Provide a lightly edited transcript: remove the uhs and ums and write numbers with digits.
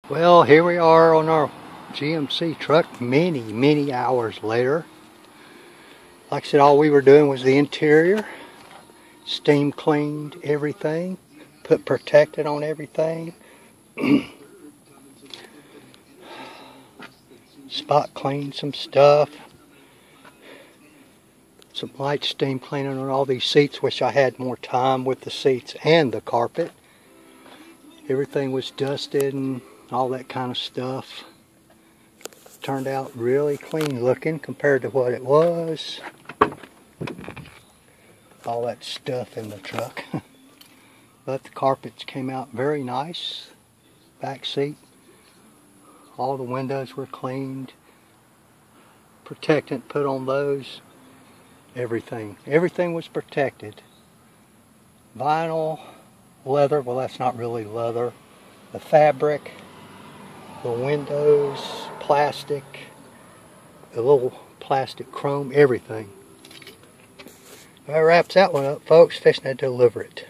Well, here we are on our GMC truck many hours later. Like I said, all we were doing was the interior. Steam cleaned everything, put protectant on everything. Spot cleaned some stuff. Some light steam cleaning on all these seats. Wish I had more time with the seats and the carpet. Everything was dusted and all that kind of stuff. Turned out really clean looking compared to what it was. All that stuff in the truck. But the carpets came out very nice. Back seat. All the windows were cleaned. Protectant put on those. Everything was protected. Vinyl, leather, well that's not really leather. The fabric, the windows, plastic, the little plastic chrome, everything. That wraps that one up, folks. Fixing to deliver it.